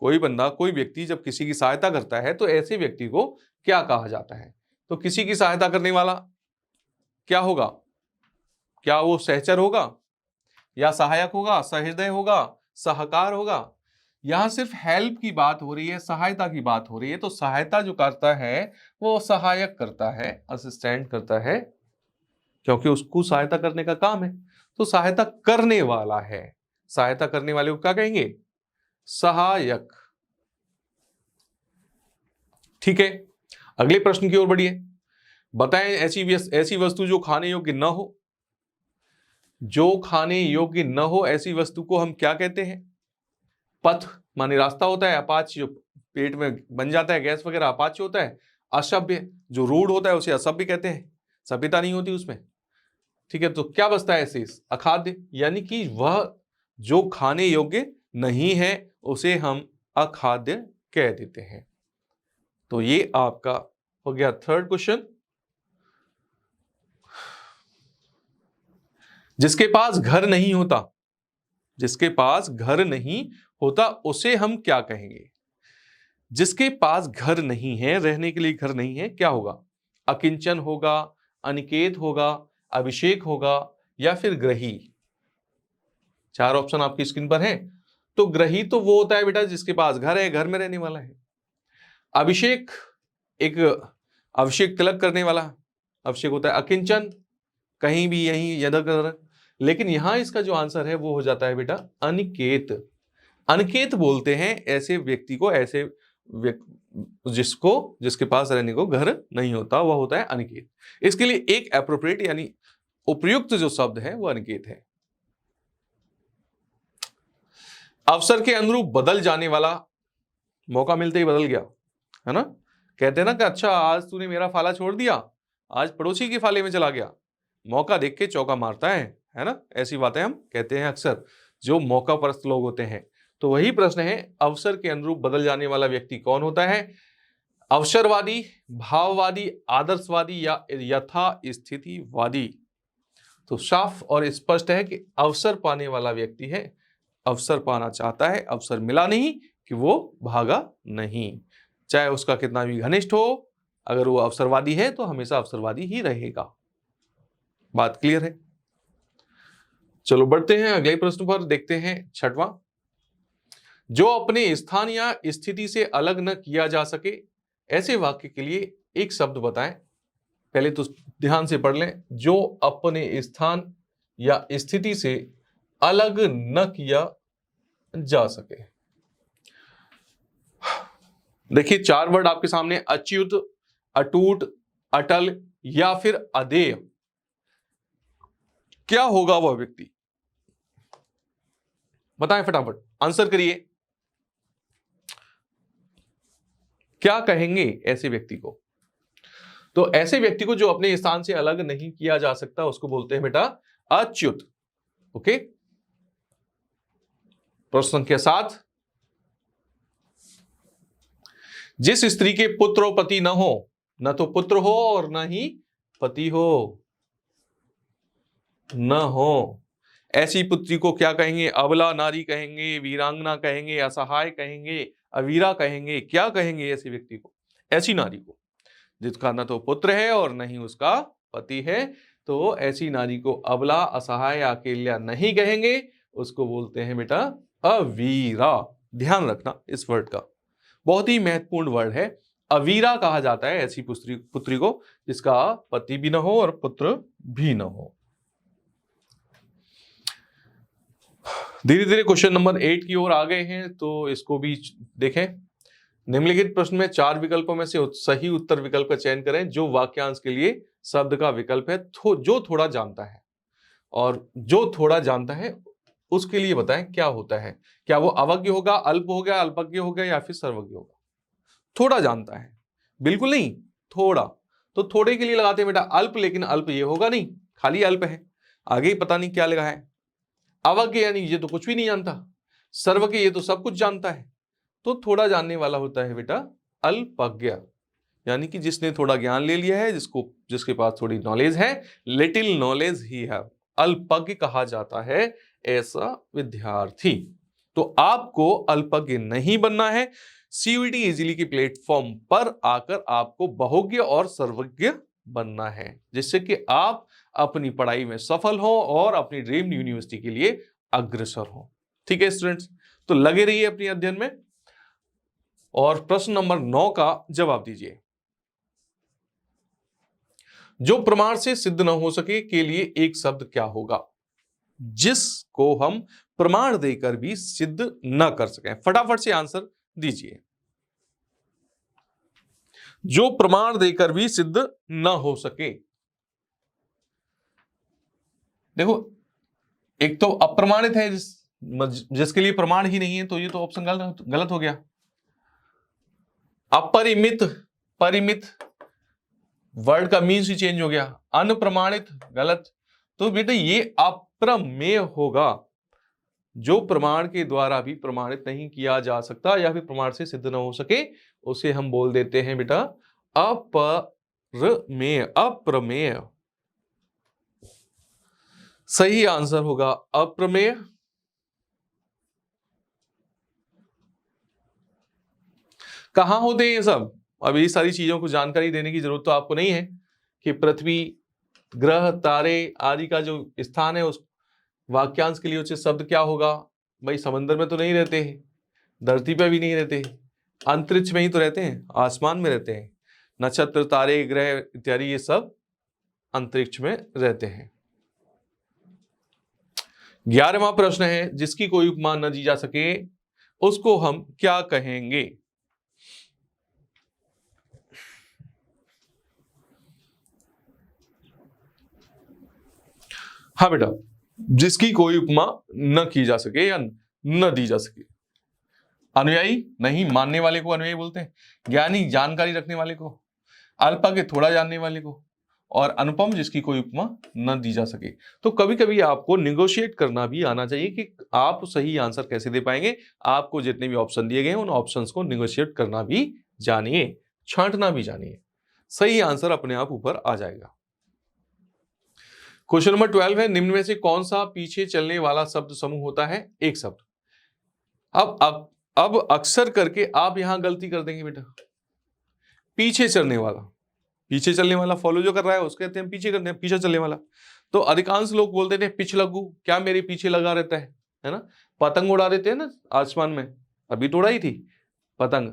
कोई बंदा, कोई व्यक्ति जब किसी की सहायता करता है तो ऐसे व्यक्ति को क्या कहा जाता है? तो किसी की सहायता करने वाला क्या होगा? क्या वो सहचर होगा, या सहायक होगा, सहृदय होगा, सहकार होगा? यहां सिर्फ हेल्प की बात हो रही है, सहायता की बात हो रही है, तो सहायता जो करता है वो सहायक करता है, असिस्टेंट करता है, क्योंकि उसको सहायता करने का काम है। तो सहायता करने वाला है, सहायता करने वाले को क्या कहेंगे? सहायक। ठीक है, अगले प्रश्न की ओर बढ़िए। बताएं ऐसी वस्तु जो खाने योग्य न हो। जो खाने योग्य न हो ऐसी वस्तु को हम क्या कहते हैं? पथ माने रास्ता होता है, अपाच्य जो पेट में बन जाता है, गैस वगैरह, अपाच्य होता है। असभ्य जो रूड होता है उसे असभ्य कहते हैं, सभ्यता नहीं होती उसमें। ठीक है, तो क्या बचता है शेष? अखाद्य, यानी कि वह जो खाने योग्य नहीं है उसे हम अखाद्य कह देते हैं। तो ये आपका हो गया थर्ड क्वेश्चन। जिसके पास घर नहीं होता, जिसके पास घर नहीं होता उसे हम क्या कहेंगे? जिसके पास घर नहीं है, रहने के लिए घर नहीं है, क्या होगा? अकिंचन होगा, अनिकेत होगा, अभिषेक होगा, या फिर ग्रही। चार ऑप्शन आपकी स्क्रीन पर हैं। तो ग्रही तो वो होता है बेटा जिसके पास घर है, घर में रहने वाला है। अभिषेक एक अभिषेक तिलक करने वाला अभिषेक होता है। अकिंचन कहीं भी, यहीं, यदर कदर। लेकिन यहां इसका जो आंसर है वो हो जाता है बेटा अनिकेत। अनिकेत बोलते हैं ऐसे व्यक्ति को, जिसके पास रहने को घर नहीं होता, वह होता है अनिकेत। इसके लिए एक एप्रोप्रिएट यानी उपयुक्त जो शब्द है वो अनिकेत है। अवसर के अनुरूप बदल जाने वाला, मौका मिलते ही बदल गया, है ना? कहते हैं ना कि अच्छा आज तूने मेरा फाला छोड़ दिया, आज पड़ोसी के फाले में चला गया। मौका देख के चौका मारता है ना? ऐसी बातें हम कहते हैं अक्सर, जो मौका परस्त लोग होते हैं। तो वही प्रश्न है, अवसर के अनुरूप बदल जाने वाला व्यक्ति कौन होता है? अवसरवादी, भाववादी, आदर्शवादी, या यथा स्थितिवादी? तो साफ और स्पष्ट है कि अवसर पाने वाला व्यक्ति है, अवसर पाना चाहता है, अवसर मिला नहीं कि वो भागा नहीं। चाहे उसका कितना भी घनिष्ठ हो, अगर वो अवसरवादी है तो हमेशा अवसरवादी ही रहेगा। बात क्लियर है? चलो बढ़ते हैं अगले प्रश्न पर, देखते हैं छठवां। जो अपने स्थान या स्थिति से अलग न किया जा सके, ऐसे वाक्य के लिए एक शब्द बताएं। पहले तो ध्यान से पढ़ लें। जो अपने स्थान या स्थिति से अलग न किया जा सके। देखिए चार वर्ड आपके सामने, अच्युत, अटूट, अटल, या फिर अदेय। क्या होगा वह व्यक्ति? बताएं फटाफट, आंसर करिए। क्या कहेंगे ऐसे व्यक्ति को? तो ऐसे व्यक्ति को जो अपने स्थान से अलग नहीं किया जा सकता उसको बोलते हैं बेटा अच्युत। ओके, प्रश्न संख्या 7। जिस स्त्री के पुत्र और पति न हो, न तो पुत्र हो और न ही पति हो, न हो, ऐसी पुत्री को क्या कहेंगे? अबला नारी कहेंगे, वीरांगना कहेंगे, असहाय कहेंगे, अवीरा कहेंगे? क्या कहेंगे ऐसे व्यक्ति को, ऐसी नारी को जिसका न तो पुत्र है और न ही उसका पति है? तो ऐसी नारी को अबला, असहाय, अकेल्या नहीं कहेंगे, उसको बोलते हैं बेटा अवीरा। ध्यान रखना इस वर्ड का, बहुत ही महत्वपूर्ण वर्ड है। अवीरा कहा जाता है ऐसी पुत्री को जिसका पति भी न हो और पुत्र भी न हो। धीरे धीरे क्वेश्चन नंबर 8 की ओर आ गए हैं, तो इसको भी देखें। निम्नलिखित प्रश्न में 4 विकल्पों में से सही उत्तर विकल्प का चयन करें जो वाक्यांश के लिए शब्द का विकल्प है। जो थोड़ा जानता है, और जो थोड़ा जानता है उसके लिए बताएं क्या होता है। क्या वो अवज्ञ होगा, अल्प हो गया, अल्पज्ञ हो गया, या फिर सर्वज्ञ होगा? थोड़ा जानता है, बिल्कुल नहीं, थोड़ा। तो थोड़े के लिए लगाते हैं बेटा अल्प, लेकिन अल्प ये होगा नहीं, खाली अल्प है, आगे ही पता नहीं क्या लगा है। अवज्ञ यानी ये तो कुछ भी नहीं जानता, सर्वज्ञ ये तो सब कुछ जानता है। तो थोड़ा जानने वाला होता है बेटा अल्पज्ञ, यानी कि जिसने थोड़ा ज्ञान ले लिया है, जिसके पास थोड़ी नॉलेज है, लिटिल नॉलेज ही है, अल्पज्ञ कहा जाता है ऐसा विद्यार्थी। तो आपको अल्पज्ञ नहीं बनना है। सीयूईटी इजीली के प्लेटफॉर्म पर आकर आपको बहुज्ञ और सर्वज्ञ बनना है, जिससे कि आप अपनी पढ़ाई में सफल हो और अपनी ड्रीम यूनिवर्सिटी के लिए अग्रसर हो। ठीक है स्टूडेंट्स, तो लगे रहिए अपने अध्ययन में और प्रश्न नंबर 9 का जवाब दीजिए। जो प्रमाण से सिद्ध न हो सके के लिए एक शब्द क्या होगा, जिसको हम प्रमाण देकर भी सिद्ध न कर सकें? फटाफट से आंसर दीजिए। जो प्रमाण देकर भी सिद्ध न हो सके, देखो एक तो अप्रमाणित है जिसके लिए प्रमाण ही नहीं है, तो ये तो ऑप्शन गलत हो गया। अपरिमित, परिमित वर्ड का मीन्स ही चेंज हो गया। अनप्रमाणित गलत, तो बेटा ये अप्रमेय होगा। जो प्रमाण के द्वारा भी प्रमाणित नहीं किया जा सकता या फिर प्रमाण से सिद्ध न हो सके, उसे हम बोल देते हैं बेटा अपरमेय, अप्रमेय। सही आंसर होगा अप्रमेय। कहां होते हैं ये सब? अब ये सारी चीजों को जानकारी देने की जरूरत तो आपको नहीं है कि पृथ्वी, ग्रह, तारे आदि का जो स्थान है उस वाक्यांश के लिए उचित शब्द क्या होगा। भाई समंदर में तो नहीं रहते हैं, धरती पे भी नहीं रहते, अंतरिक्ष में ही तो रहते हैं, आसमान में रहते हैं। नक्षत्र, तारे, ग्रह इत्यादि ये सब अंतरिक्ष में रहते हैं। 11वां प्रश्न है, जिसकी कोई उपमा न दी जा सके उसको हम क्या कहेंगे? हाँ बेटा, जिसकी कोई उपमा न की जा सके या न दी जा सके। अनुयायी नहीं, मानने वाले को अनुयायी बोलते हैं। ज्ञानी, जानकारी रखने वाले को। अल्पज्ञ, थोड़ा जानने वाले को। और अनुपम, जिसकी कोई उपमा न दी जा सके। तो कभी कभी आपको निगोशिएट करना भी आना चाहिए कि आप सही आंसर कैसे दे पाएंगे। आपको जितने भी ऑप्शन दिए गए हैं उन ऑप्शंस को निगोशिएट करना भी जानिए, छांटना भी जानिए, सही आंसर अपने आप ऊपर आ जाएगा। क्वेश्चन नंबर 12 है, निम्न में से कौन सा पीछे चलने वाला शब्द समूह होता है? एक शब्द। अब अक्सर करके आप यहां गलती कर देंगे बेटा। पीछे चलने वाला, पीछे चलने वाला फॉलो जो कर रहा है उसके कहते हैं पीछे करने, पीछे चलने वाला। तो अधिकांश लोग बोलते थे पिछलग्गू, क्या मेरे पीछे लगा रहता है ना। पतंग उड़ा देते हैं ना आसमान में, अभी तो उड़ाई थी पतंग,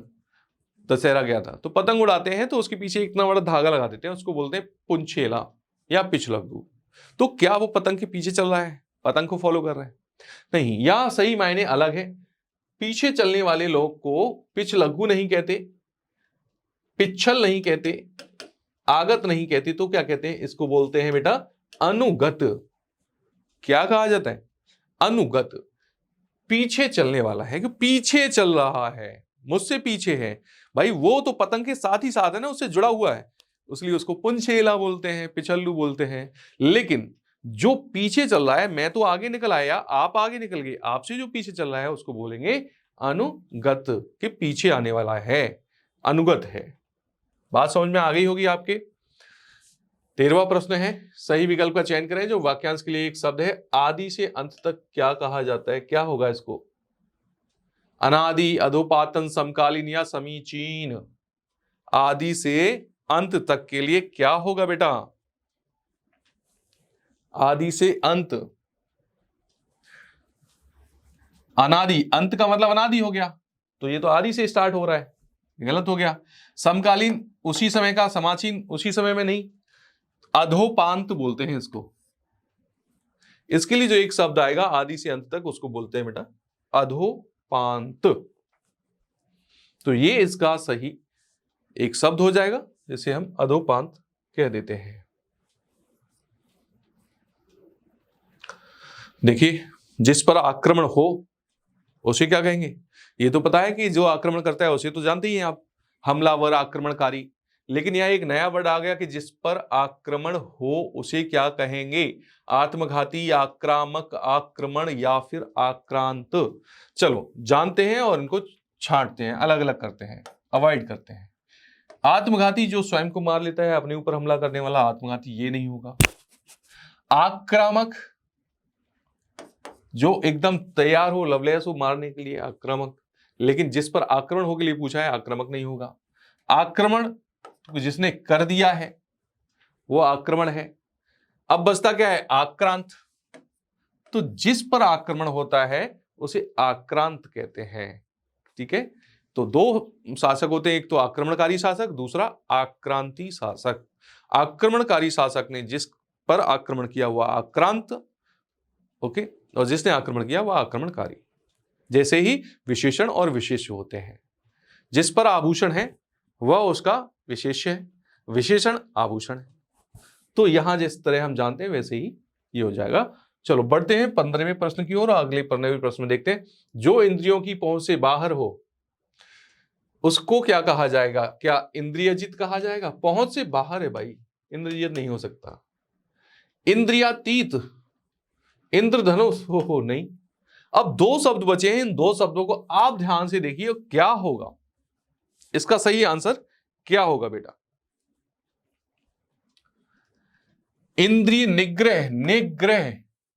दशहरा गया था, तो पतंग उड़ाते हैं तो उसके पीछे इतना बड़ा धागा लगा देते हैं, उसको बोलते हैं पुंछेला या पिछलग्गू। तो क्या वो पतंग के पीछे चल रहा है, पतंग को फॉलो कर रहा है? नहीं, यह सही मायने अलग है। पीछे चलने वाले लोग को पिछलग्गू नहीं कहते, पिछल नहीं कहते, आगत नहीं कहते, तो क्या कहते हैं? इसको बोलते हैं बेटा अनुगत। क्या कहा जाता है? अनुगत। पीछे चलने वाला है कि पीछे चल रहा है, मुझसे पीछे है। भाई वो तो पतंग के साथ ही साथ है ना, उससे जुड़ा हुआ है, इसलिए उसको पुंछेला बोलते हैं, पिछल्लू बोलते हैं। लेकिन जो पीछे चल रहा है, मैं तो आगे निकल आया, आप आगे निकल गए, आपसे जो पीछे चल रहा है उसको बोलेंगे अनुगत, के पीछे आने वाला है, अनुगत है। बात समझ में आ गई होगी आपके। 13वां प्रश्न है, सही विकल्प का चयन करें जो वाक्यांश के लिए एक शब्द है। आदि से अंत तक क्या कहा जाता है? क्या होगा इसको? अनादि, अधोपातन, समकालीन या समीचीन। आदि से अंत तक के लिए क्या होगा बेटा? आदि से अंत, अनादि, अंत का मतलब अनादि हो गया, तो ये तो आदि से स्टार्ट हो रहा है, गलत हो गया। समकालीन उसी समय का, समाचीन उसी समय में नहीं, अधोपांत बोलते हैं इसको। इसके लिए जो एक शब्द आएगा आदि से अंत तक, उसको बोलते हैं बेटा अधोपांत। तो ये इसका सही एक शब्द हो जाएगा, जिसे हम अधोपांत कह देते हैं। देखिए, जिस पर आक्रमण हो उसे क्या कहेंगे? ये तो पता है कि जो आक्रमण करता है उसे तो जानते ही हैं आप, हमलावर, आक्रमणकारी। लेकिन यहाँ एक नया वर्ड आ गया कि जिस पर आक्रमण हो उसे क्या कहेंगे? आत्मघाती, आक्रामक, आक्रमण या फिर आक्रांत। चलो जानते हैं और इनको छांटते हैं, अलग अलग करते हैं, अवॉइड करते हैं। आत्मघाती जो स्वयं को मार लेता है, अपने ऊपर हमला करने वाला आत्मघाती, ये नहीं होगा। आक्रामक जो एकदम तैयार हो, लवलेस हो मारने के लिए, आक्रामक। लेकिन जिस पर आक्रमण हो के लिए पूछा है, आक्रामक नहीं होगा। आक्रमण जिसने कर दिया है वो आक्रमण है। अब बचता क्या है? आक्रांत। तो जिस पर आक्रमण होता है उसे आक्रांत कहते हैं। ठीक है, तो दो शासक होते हैं, एक तो आक्रमणकारी शासक, दूसरा आक्रांती शासक। आक्रमणकारी शासक ने जिस पर आक्रमण किया हुआ आक्रांत, ओके, और जिसने आक्रमण किया वह आक्रमणकारी। जैसे ही विशेषण और विशेष्य होते हैं, जिस पर आभूषण है वह उसका विशेष्य है, विशेषण आभूषण है। तो यहां जिस तरह हम जानते हैं वैसे ही ये हो जाएगा। चलो बढ़ते हैं 15वें प्रश्न की ओर। अगले 15वें प्रश्न में देखते हैं, जो इंद्रियों की पहुंच से बाहर हो उसको क्या कहा जाएगा? क्या इंद्रियजित कहा जाएगा? पहुंच से बाहर है भाई, इंद्रियजित नहीं हो सकता। इंद्रियातीत, इंद्रधनुष, हो नहीं। अब दो शब्द बचे हैं, इन दो शब्दों को आप ध्यान से देखिए क्या होगा। इसका सही आंसर क्या होगा बेटा? इंद्रिय निग्रह, निग्रह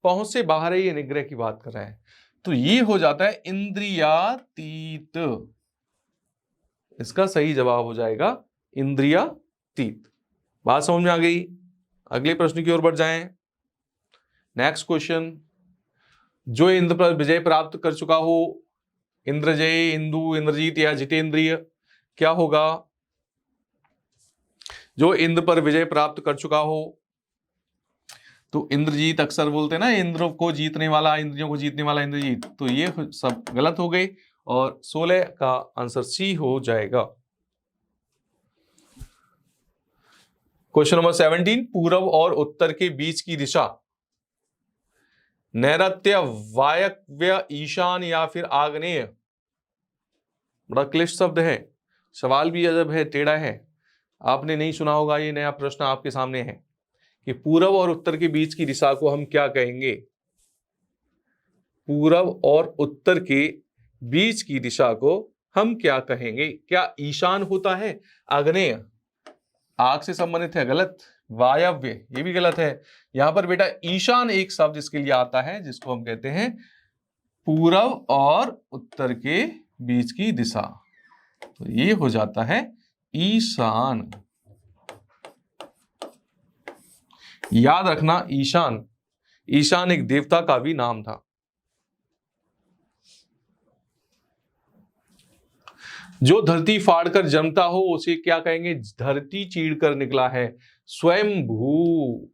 पहुंच से बाहर है, ये निग्रह की बात कर रहा है, तो ये हो जाता है इंद्रियातीत। इसका सही जवाब हो जाएगा इंद्रियातीत। बात समझ में आ गई? अगले प्रश्न की ओर बढ़ जाएं। नेक्स्ट क्वेश्चन, जो इंद्र पर विजय प्राप्त कर चुका हो, इंद्रजय, इंदु, इंद्रजीत या जितेंद्रिय, क्या होगा? जो इंद्र पर विजय प्राप्त कर चुका हो, तो इंद्रजीत अक्सर बोलते हैं ना, इंद्र को जीतने वाला, इंद्रियों को जीतने वाला इंद्रजीत, तो ये सब गलत हो गए और 16 का आंसर सी हो जाएगा। क्वेश्चन नंबर 17, पूर्व और उत्तर के बीच की दिशा, नैऋत्य, वायव्य, ईशान या फिर आग्नेय। बड़ा क्लिष्ट शब्द है, सवाल भी अजब है, टेढ़ा है, आपने नहीं सुना होगा। ये नया प्रश्न आपके सामने है कि पूर्व और उत्तर के बीच की दिशा को हम क्या कहेंगे? पूर्व और उत्तर के बीच की दिशा को हम क्या कहेंगे? क्या ईशान होता है? आग्नेय आग से संबंधित है, गलत। वायव्य, ये भी गलत है। यहां पर बेटा ईशान एक शब्द इसके लिए आता है जिसको हम कहते हैं पूर्व और उत्तर के बीच की दिशा, तो ये हो जाता है ईशान। याद रखना, ईशान, ईशान एक देवता का भी नाम था। जो धरती फाड़कर जन्मता हो उसे क्या कहेंगे? धरती चीरकर निकला है, स्वयंभू,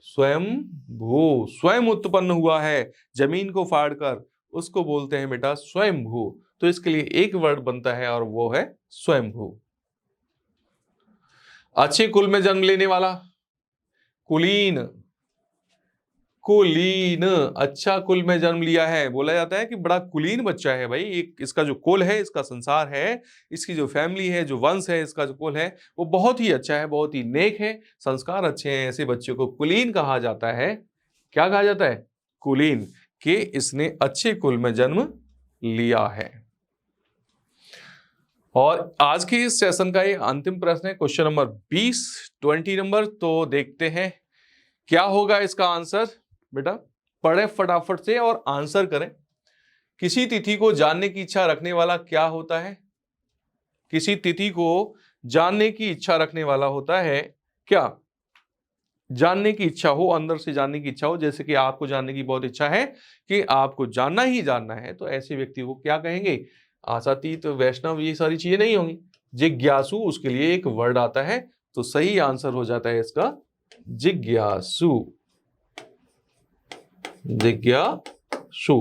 स्वयंभू, स्वयं उत्पन्न हुआ है जमीन को फाड़कर, उसको बोलते हैं बेटा स्वयंभू। तो इसके लिए एक वर्ड बनता है और वो है स्वयंभू। अच्छे कुल में जन्म लेने वाला, कुलीन, कुलीन, अच्छा कुल में जन्म लिया है, बोला जाता है कि बड़ा कुलीन बच्चा है भाई। एक इसका जो कुल है, इसका संसार है, इसकी जो फैमिली है, जो वंश है, इसका जो कुल है वो बहुत ही अच्छा है, बहुत ही नेक है, संस्कार अच्छे हैं, ऐसे बच्चे को कुलीन कहा जाता है। क्या कहा जाता है? कुलीन, कि इसने अच्छे कुल में जन्म लिया है। और आज के इस सेशन का ये अंतिम प्रश्न है, क्वेश्चन नंबर 20 नंबर। तो देखते हैं क्या होगा इसका आंसर। बेटा पढ़े फटाफट से और आंसर करें। किसी तिथि को जानने की इच्छा रखने वाला क्या होता है? किसी तिथि को जानने की इच्छा रखने वाला होता है क्या? जानने की इच्छा हो, अंदर से जानने की इच्छा हो, जैसे कि आपको जानने की बहुत इच्छा है कि आपको जानना ही जानना है, तो ऐसे व्यक्ति को क्या कहेंगे? आशातीत, वैष्णव, ये सारी चीजें नहीं होंगी। जिज्ञासु, उसके लिए एक वर्ड आता है, तो सही आंसर हो जाता है इसका जिज्ञासु, जिज्ञासु।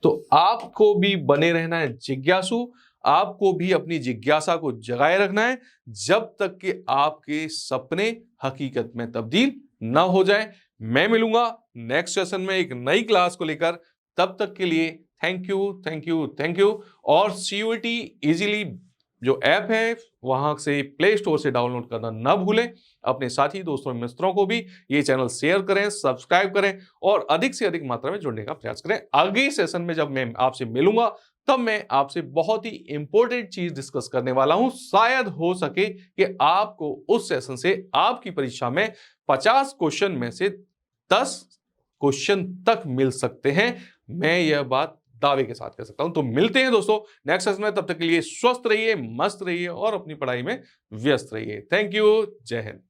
तो आपको भी बने रहना है जिज्ञासु, आपको भी अपनी जिज्ञासा को जगाए रखना है जब तक कि आपके सपने हकीकत में तब्दील ना हो जाए। मैं मिलूंगा नेक्स्ट सेशन में एक नई क्लास को लेकर, तब तक के लिए thank you, thank you, thank you. और CUET इजीली जो ऐप है वहां से प्ले स्टोर से डाउनलोड करना ना भूलें। अपने साथी दोस्तों मित्रों को भी ये चैनल शेयर करें, सब्सक्राइब करें और अधिक से अधिक मात्रा में जुड़ने का प्रयास करें। आगे सेशन में जब मैं आपसे मिलूंगा तब मैं आपसे बहुत ही इंपॉर्टेंट चीज डिस्कस करने वाला हूं। शायद हो सके कि आपको उस सेशन से आपकी परीक्षा में 50 क्वेश्चन में से 10 क्वेश्चन तक मिल सकते हैं। मैं यह बात दावे के साथ कह सकता हूं। तो मिलते हैं दोस्तों नेक्स्ट सेशन में, तब तक के लिए स्वस्थ रहिए, मस्त रहिए और अपनी पढ़ाई में व्यस्त रहिए। Thank you. जय हिंद।